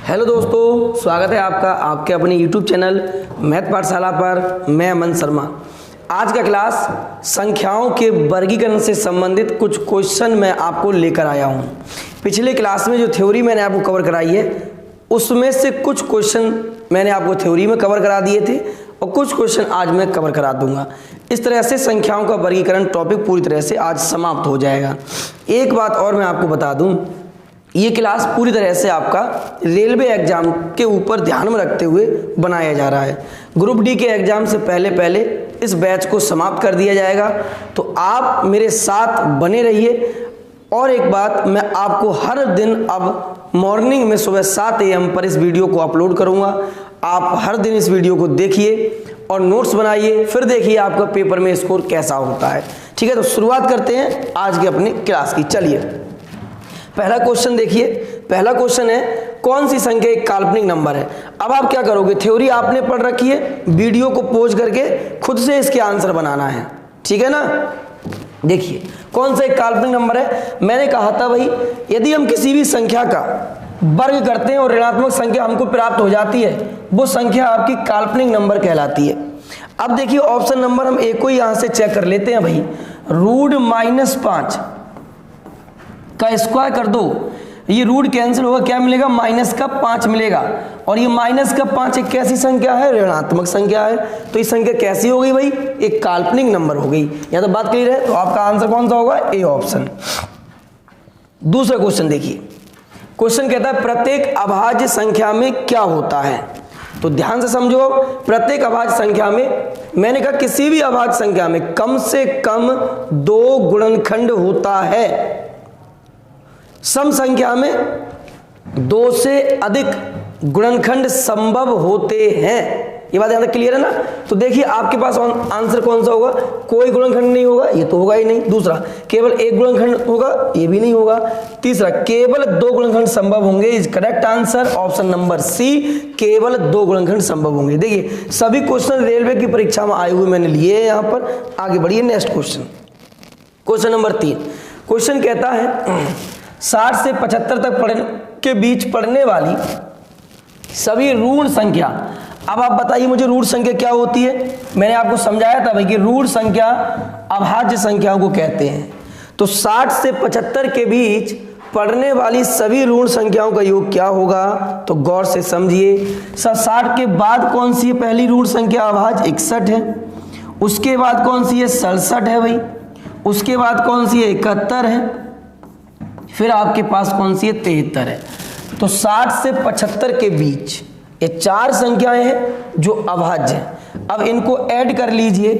Hello दोस्तों, स्वागत है आपका आपके अपने यूट्यूब चैनल मैथ पाठशाला पर। मैं अमन शर्मा। आज का क्लास संख्याओं के वर्गीकरण से संबंधित कुछ क्वेश्चन मैं आपको लेकर आया हूं। पिछले क्लास में जो थ्योरी मैंने आपको कवर कराई है उसमें से कुछ क्वेश्चन मैंने आपको थ्योरी में कवर करा दिए थे और कुछ क्वेश्चन आज मैं कवर करा दूंगा। इस तरह से संख्याओं का वर्गीकरण टॉपिक पूरी तरह से आज समाप्त हो जाएगा। एक बात और मैं आपको बता दूं, ये क्लास पूरी तरह से आपका रेलवे एग्जाम के ऊपर ध्यान में रखते हुए बनाया जा रहा है। ग्रुप डी के एग्जाम से पहले इस बैच को समाप्त कर दिया जाएगा, तो आप मेरे साथ बने रहिए। और एक बात, मैं आपको हर दिन अब मॉर्निंग में सुबह 7 AM पर इस वीडियो को अपलोड करूंगा। आप हर दिन इस वीडियो को देखिए और नोट्स बनाइए, फिर देखिए आपका पेपर में स्कोर कैसा होता है। ठीक है, तो शुरुआत करते हैं आज के अपने क्लास की। चलिए, पहला क्वेश्चन देखिए। पहला क्वेश्चन है, कौन सी संख्या एक काल्पनिक नंबर है। अब आप क्या करोगे, थ्योरी आपने पढ़ रखी है, वीडियो को पॉज करके खुद से इसके आंसर बनाना है। ठीक है ना। देखिए, कौन सा एक काल्पनिक नंबर है। मैंने कहा था भाई, यदि हम किसी भी संख्या का वर्ग करते हैं और ऋणात्मक संख्या हमको प्राप्त हो जाती है, वो संख्या आपकी काल्पनिक नंबर कहलाती है। अब देखिए, ऑप्शन नंबर हम एक को यहां से चेक कर लेते हैं भाई। √-5 का स्क्वायर कर दो, ये रूट कैंसिल होगा, क्या मिलेगा, -5 मिलेगा। और ये -5 एक कैसी संख्या है, ऋणात्मक संख्या है। तो ये संख्या कैसी हो गई भाई, एक काल्पनिक नंबर हो गई। या तो बात क्लियर है, तो आपका आंसर कौन सा होगा, ए ऑप्शन। दूसरा क्वेश्चन देखिए। क्वेश्चन कहता है, प्रत्येक अभाज्य संख्या में क्या होता है। तो ध्यान से समझो, प्रत्येक अभाज्य संख्या में, मैंने कहा किसी भी अभाज्य संख्या में कम से कम 2 गुणनखंड होता है। सम संख्या में 2 से अधिक गुणनखंड संभव होते हैं। ये बात यहां तक क्लियर है ना। तो देखिए, आपके पास आंसर कौन सा होगा, कोई गुणनखंड नहीं होगा, ये तो होगा ही नहीं। दूसरा, केवल एक गुणनखंड होगा, ये भी नहीं होगा। तीसरा, केवल 2 गुणनखंड संभव होंगे। Is correct answer option number C, केवल 2 गुणनखंड संभव होंगे। देखिए, सभी क्वेश्चन रेलवे की परीक्षा में आए हुए मैंने लिए यहां पर। आगे बढ़िए, next question, question number 3। Question कहता है, 60 से 75 तक के बीच पढ़ने वाली सभी ऋण संख्या। अब आप बताइए मुझे, ऋण संख्या क्या होती है। मैंने आपको समझाया था भाई कि ऋण संख्या अभाज्य संख्याओं को कहते हैं। तो 60 से 75 के बीच पढ़ने वाली सभी ऋण संख्याओं का योग क्या होगा, तो गौर से समझिए। 60 के बाद कौन सी है पहली ऋण संख्या अभाज्य, 61 है। उसके बाद कौन सी है, 67 है भाई। उसके बाद कौन सी है, 71 है। फिर आपके पास कौन सी है, 73 है। तो 60 से 75 के बीच ये 4 संख्याएं हैं जो अभाज्य हैं। अब इनको ऐड कर लीजिए,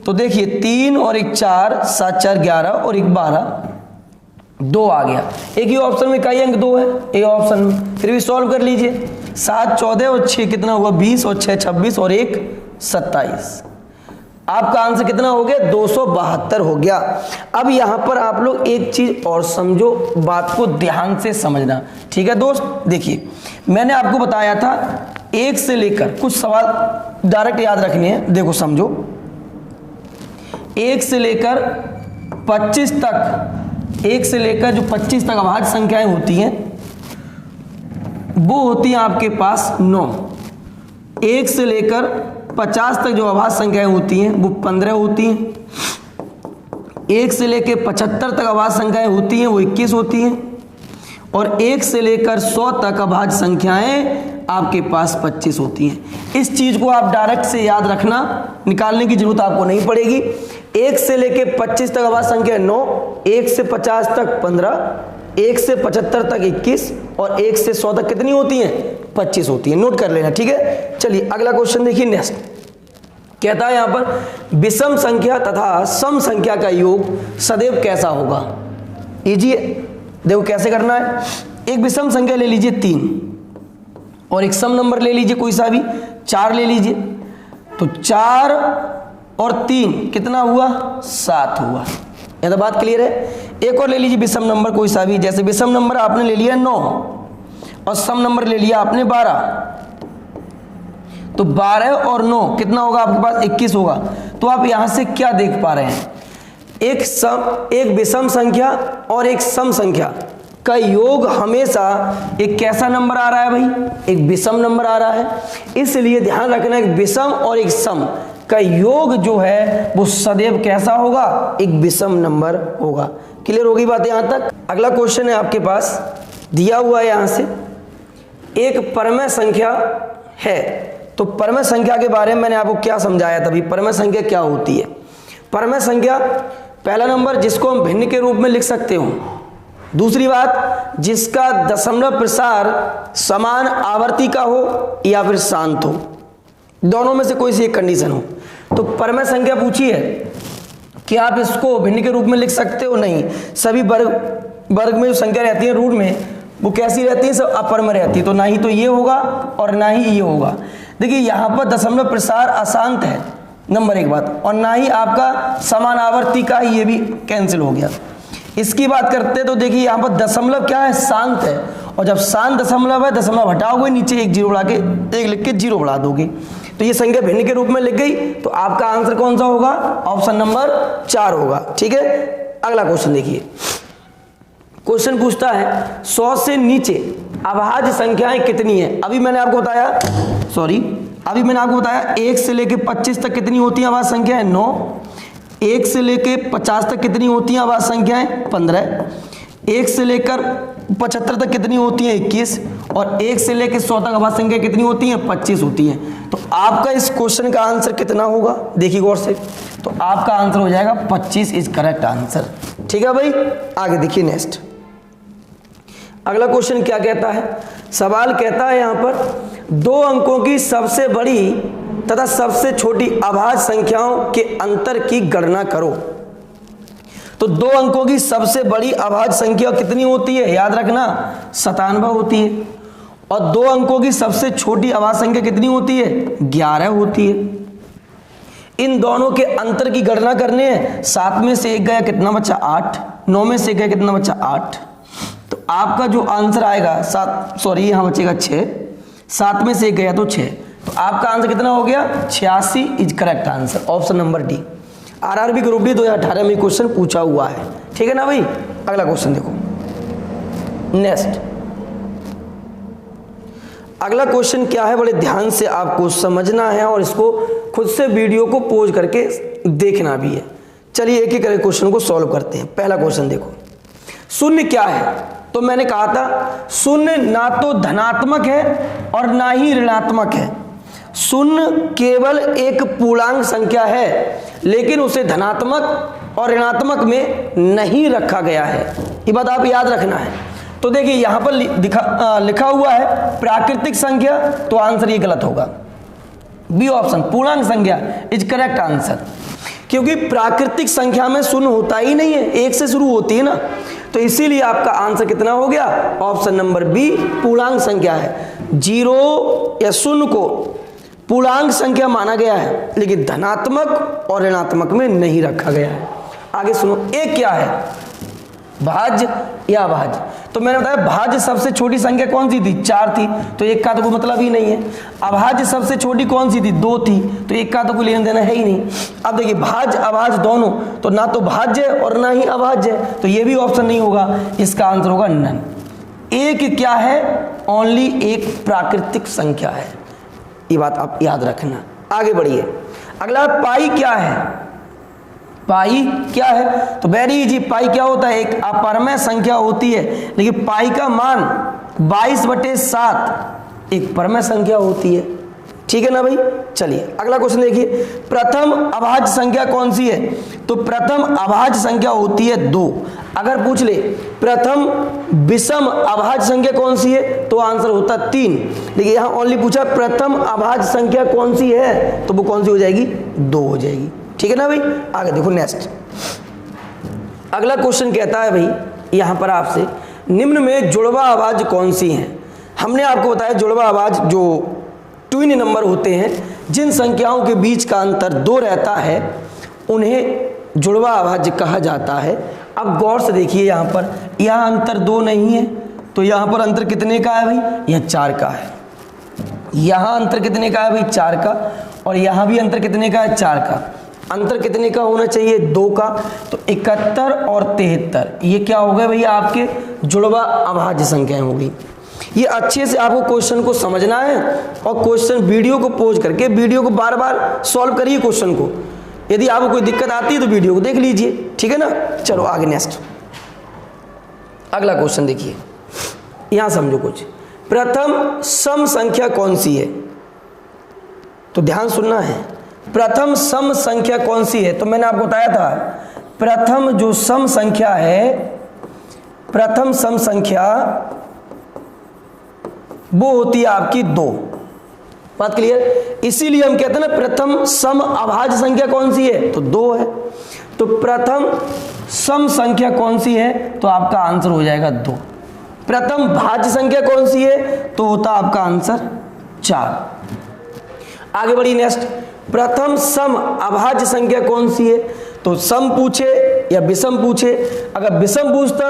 तो देखिए 3 और 1 4, 7 4 11 और 1 12, 2 आ गया। एक ही ऑप्शन में कई अंक 2 है, ए ऑप्शन में। फिर भी सॉल्व कर लीजिए, 7 14 और 6 कितना हुआ, 20 और 6 26 और 1 27। आपका आंसर कितना हो गया, 272 हो गया। अब यहां पर आप लोग एक चीज और समझो, बात को ध्यान से समझना। ठीक है दोस्त, देखिए मैंने आपको बताया था 1 से लेकर, कुछ सवाल डायरेक्ट याद रखने हैं। देखो समझो, 1 से लेकर 25 तक, 1 से लेकर जो 25 तक अभाज्य संख्याएं होती हैं वो होती हैं आपके पास 9। 1 से लेकर 50 तक जो अभाज्य संख्याएं होती हैं वो 15 होती हैं। 1 से लेकर 75 तक अभाज्य संख्याएं होती हैं वो 21 होती हैं। और 1 से लेकर 100 तक अभाज्य संख्याएं आपके पास 25 होती हैं। इस चीज को आप डायरेक्ट से याद रखना, निकालने की जरूरत आपको नहीं पड़ेगी। 1 से लेकर 25 तक अभाज्य संख्या 9, 1 से 50 तक 15, 1 से 75 तक 21 और 1 से 100 तक कितनी होती हैं, 25 होती है। नोट कर लेना, ठीक है। चलिए अगला क्वेश्चन देखिए। नेक्स्ट कहता है यहां पर, विषम संख्या तथा सम संख्या का योग सदैव कैसा होगा। लीजिए, देखो कैसे करना है। एक विषम संख्या ले लीजिए 3 और एक सम नंबर ले लीजिए कोई सा भी, 4 ले लीजिए। तो 4 और 3 कितना हुआ, 7 हुआ। यह तो बात क्लियर है। एक और ले लीजिए विषम नंबर कोई सा भी, जैसे विषम नंबर आपने ले लिया 9 और सम नंबर ले लिया आपने 12। तो 12 और 9 कितना होगा आपके पास, 21 होगा। तो आप यहां से क्या देख पा रहे हैं, एक विषम संख्या और एक सम संख्या का योग हमेशा एक कैसा नंबर आ रहा है भाई, एक विषम नंबर आ रहा है। इसलिए ध्यान रखना एक विषम और एक सम का योग जो है वो सदैव कैसा होगा, एक विषम नंबर होगा। क्लियर होगी बात यहां तक। अगला क्वेश्चन है आपके पास दिया हुआ है यहां से, एक परमेय संख्या है। तो परमेय संख्या के बारे में मैंने आपको क्या समझाया था, परमेय संख्या क्या होती है। परमेय संख्या पहला नंबर जिसको हम भिन्न के रूप में लिख सकते हो, दूसरी बात जिसका दशमलव प्रसार समान आवर्ती का हो या फिर शांत हो, दोनों में से कोई सी एक कंडीशन हो। तो परमेय संख्या पूछी है कि आप इसको भिन्न के रूप में लिख सकते हो, नहीं। सभी वर्ग में जो संख्या रहती है रूट में, वो कैसी रहती है, सब अपरमेय रहती है। तो ना ही तो ये होगा और ना ही ये होगा। देखिए यहाँ पर दशमलव प्रसार अशांत है, नंबर एक बात, और ना ही आपका समान आवर्ती का, ये भी कैंसिल हो गया। इसकी बात करते हैं तो देखिए यहाँ पर दशमलव क्या है, शांत है। और जब शांत दशमलव है, दशमलव हटाओगे नीचे एक जीरो बढ़ा के, एक लिख के जीरो बढ़ा दोगे, तो ये संख्या भिन्न के रूप में लिख गई। तो आपका आंसर कौन सा होगा, ऑप्शन नंबर 4 होगा। ठीक है, अगला क्वेश्चन देखिए। क्वेश्चन पूछता है 100 से नीचे अभाज्य संख्याएं कितनी है। अभी मैंने आपको बताया 1 से लेके 25 तक कितनी होती है अभाज्य संख्याएं, 9। 1 से लेके 50 तक कितनी होती हैं अभाज्य संख्याएं, 15। 1 से लेकर 75 तक कितनी होती हैं, 21। और 1 से लेकर 100 तक अभाज्य संख्या कितनी होती हैं, 25 होती हैं। तो आपका इस क्वेश्चन का आंसर कितना होगा, देखिए गौर से। तो आपका आंसर हो जाएगा 25 इज करेक्ट आंसर। ठीक है भाई, आगे देखिए नेक्स्ट। अगला क्वेश्चन क्या कहता है, सवाल कहता है यहां पर 2 अंकों की सबसे बड़ी तथा सबसे छोटी अभाज्य संख्याओं के अंतर की गणना करो। तो 2 अंकों की सबसे बड़ी अभाज्य संख्या कितनी होती है, याद रखना 97 होती है। और 2 अंकों की सबसे छोटी अभाज्य संख्या कितनी होती है, 11 होती है। इन दोनों के अंतर की गणना करनी है। 7 में से 1 गया कितना बचा, 8। 9 में से 1 गया कितना बचा, 8। तो आपका जो आंसर आएगा यहाँ बचेगा 6। 7 में से 1 गया तो 6। तो आपका आंसर कितना हो गया, 86 is correct answer, option number D. RRB group D 2018 में क्वेश्चन पूछा हुआ है। ठीक है ना भाई, अगला क्वेश्चन देखो नेक्स्ट। अगला क्वेश्चन क्या है, बड़े ध्यान से आपको समझना है और इसको खुद से वीडियो को पॉज करके देखना भी है। चलिए एक एक करके क्वेश्चन को सॉल्व करते हैं। पहला क्वेश्चन देखो, शून्य क्या है। तो मैंने कहा था शून्य ना तो धनात्मक है और ना ही ऋणात्मक है। शून्य केवल एक पूर्णांक संख्या है, लेकिन उसे धनात्मक और ऋणात्मक में नहीं रखा गया है। ये बात आप याद रखना है। तो देखिए यहां पर लिखा हुआ है प्राकृतिक संख्या, तो आंसर ये गलत होगा, बी ऑप्शन पूर्णांक संख्या इज करेक्ट आंसर। क्योंकि प्राकृतिक संख्या में शून्य होता ही नहीं है, 1 से शुरू होती है ना। तो इसीलिए आपका आंसर कितना हो गया, ऑप्शन नंबर बी पूर्णांक संख्या है। 0 या शून्य को पूर्णांक संख्या माना गया है, लेकिन धनात्मक और ऋणात्मक में नहीं रखा गया है। आगे सुनो, एक क्या है, भाज्य या अभाज्य। तो मैंने बताया भाज्य सबसे छोटी संख्या कौन सी थी, 4 थी, तो 1 का तो कोई मतलब ही नहीं है। अभाज्य सबसे छोटी कौन सी थी, 2 थी, तो 1 का तो कोई लेना देना है ही नहीं। अब देखिए भाज्य अभाज्य दोनों, तो ना तो भाज्य और ना ही अभाज्य, तो ये भी ऑप्शन नहीं होगा। इसका आंसर होगा नन। एक क्या है, ओनली एक प्राकृतिक संख्या है। ये बात आप याद रखना। आगे बढ़िए, अगला पाई क्या है। पाई क्या है, तो वेरी इजी। पाई क्या होता है, एक अपरमेय संख्या होती है, लेकिन पाई का मान 22/7 एक परमेय संख्या होती है। ठीक है ना भाई। चलिए अगला क्वेश्चन देखिए, प्रथम अभाज्य संख्या कौन सी है। तो प्रथम अभाज्य संख्या होती है 2। अगर पूछ ले प्रथम विषम अभाज्य संख्या कौन सी है, तो आंसर होता 3। लेकिन यहां ओनली पूछा प्रथम अभाज्य संख्या कौन सी है, तो वो कौन सी हो जाएगी, 2 हो जाएगी। ठीक है ना भाई। आगे देखो नेक्स्ट। अगला क्वेश्चन कहता है भाई यहां पर आपसे, निम्न में जुड़वा अभाज्य कौन सी हैं। हमने आपको बताया जुड़वा अभाज्य जो ट्विन नंबर होते हैं, जिन संख्याओं के बीच का अंतर 2 रहता है, उन्हें जुड़वा अभाज्य कहा जाता है। अब गौर से देखिए, यहाँ पर यहाँ अंतर 2 नहीं है, तो यहाँ पर अंतर कितने का है भाई, यह 4 का है। यहाँ अंतर कितने का है भाई, 4 का। और यहाँ भी अंतर कितने का है, 4 का। अंतर कितने का होना चाहिए, 2 का। तो 71 और 73 ये क्या हो गए भैया, आपके जुड़वा अभाज्य संख्याएं होगी। ये अच्छे से आपको क्वेश्चन को समझना है और क्वेश्चन वीडियो को पॉज करके वीडियो को बार बार सॉल्व करिए क्वेश्चन को। यदि आपको कोई दिक्कत आती है तो वीडियो को देख लीजिए, ठीक है ना। चलो आगे नेक्स्ट, अगला क्वेश्चन देखिए, यहां समझो कुछ। प्रथम सम संख्या कौन सी है, तो ध्यान सुनना है। प्रथम सम संख्या कौन सी है, तो मैंने आपको बताया था प्रथम जो सम संख्या है, प्रथम सम संख्या वो होती है आपकी 2। बात क्लियर। इसीलिए हम कहते हैं ना प्रथम सम अभाज्य संख्या कौन सी है, तो 2 है। तो प्रथम सम संख्या कौन सी है, तो आपका आंसर हो जाएगा 2। प्रथम भाज्य संख्या कौन सी है, तो होता आपका आंसर 4। आगे बढ़िए नेक्स्ट, प्रथम सम अभाज्य संख्या कौन सी है, तो सम पूछे या विषम पूछे। अगर विषम पूछता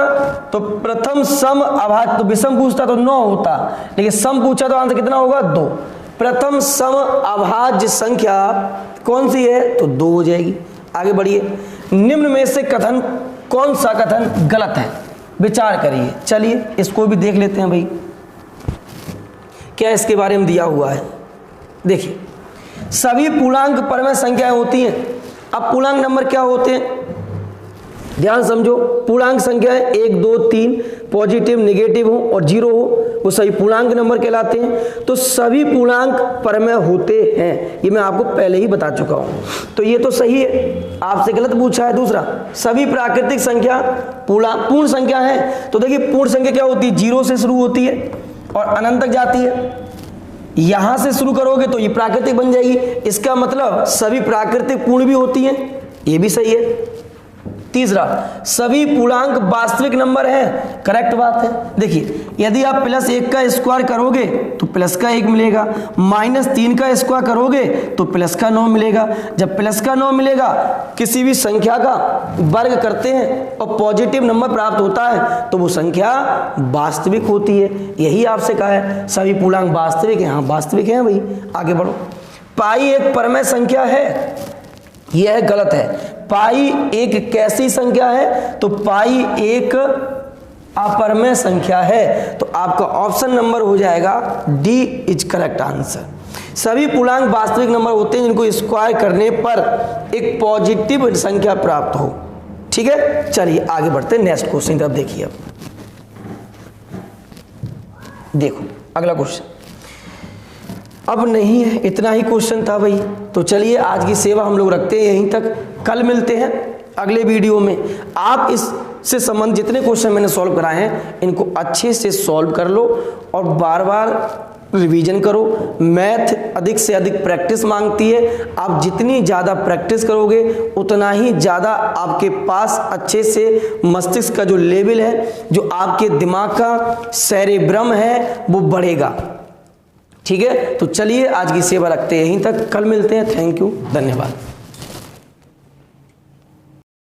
तो प्रथम सम अभाज्य, तो विषम पूछता तो 9 होता, लेकिन सम पूछा तो आंसर कितना होगा, 2। प्रथम सम अभाज्य संख्या कौन सी है, तो 2 हो जाएगी। आगे बढ़िए, निम्न में से कथन कौन सा कथन गलत है, विचार करिए। चलिए इसको भी देख लेते हैं भाई, क्या इसके बारे में दिया हुआ है। देखिए, सभी पूर्णांक परमेय संख्याएं होती हैं। अब पूर्णांक नंबर क्या होते हैं, ध्यान समझो। पूर्णांक संख्याएं 1 2 3 पॉजिटिव नेगेटिव हो और 0 हो, वो सभी पूर्णांक नंबर कहलाते हैं। तो सभी पूर्णांक परमेय होते हैं, ये मैं आपको पहले ही बता चुका हूं। तो ये तो सही है, आपसे गलत पूछा है। दूसरा, सभी प्राकृतिक संख्या पूर्ण संख्या है। तो देखिए पूर्ण संख्या क्या होती है, 0 से शुरू होती है और अनंत तक जाती है। यहां से शुरू करोगे तो ये प्राकृतिक बन जाएगी, इसका मतलब सभी प्राकृतिक पूर्ण भी होती हैं, ये भी सही है। तीसरा, सभी पूर्णांक वास्तविक नंबर है, करेक्ट बात है। देखिए, यदि आप +1 का स्क्वायर करोगे तो प्लस का 1 मिलेगा, -3 का स्क्वायर करोगे तो प्लस का 9 मिलेगा। जब प्लस का 9 मिलेगा, किसी भी संख्या का वर्ग करते हैं और पॉजिटिव नंबर प्राप्त होता है तो वो संख्या वास्तविक होती है। यही आपसे कहा है, सभी पूर्णांक वास्तविक है। हाँ वास्तविक है भाई। आगे बढ़ो, पाई एक परमेय संख्या है, यह गलत है। पाई एक कैसी संख्या है, तो पाई एक अपरमेय संख्या है। तो आपका ऑप्शन नंबर हो जाएगा डी इज करेक्ट आंसर। सभी पूर्णांक वास्तविक नंबर होते हैं जिनको स्क्वायर करने पर एक पॉजिटिव संख्या प्राप्त हो। ठीक है, चलिए आगे बढ़ते हैं नेक्स्ट क्वेश्चन तरफ। देखिए अब देखो अगला क्वेश्चन। अब नहीं है, इतना ही क्वेश्चन था भाई। तो चलिए आज की सेवा हम लोग रखते हैं यहीं तक, कल मिलते हैं अगले वीडियो में। आप इससे संबंधित जितने क्वेश्चन मैंने सॉल्व कराए हैं इनको अच्छे से सॉल्व कर लो और बार बार रिवीजन करो। मैथ अधिक से अधिक प्रैक्टिस मांगती है। आप जितनी ज़्यादा प्रैक्टिस करोगे उतना ही ज़्यादा आपके पास अच्छे से मस्तिष्क का जो लेवल है, जो आपके दिमाग का सेरेब्रम है, वो बढ़ेगा। ठीक है, तो चलिए आज की सेवा रखते हैं यहीं तक, कल मिलते हैं। थैंक यू, धन्यवाद।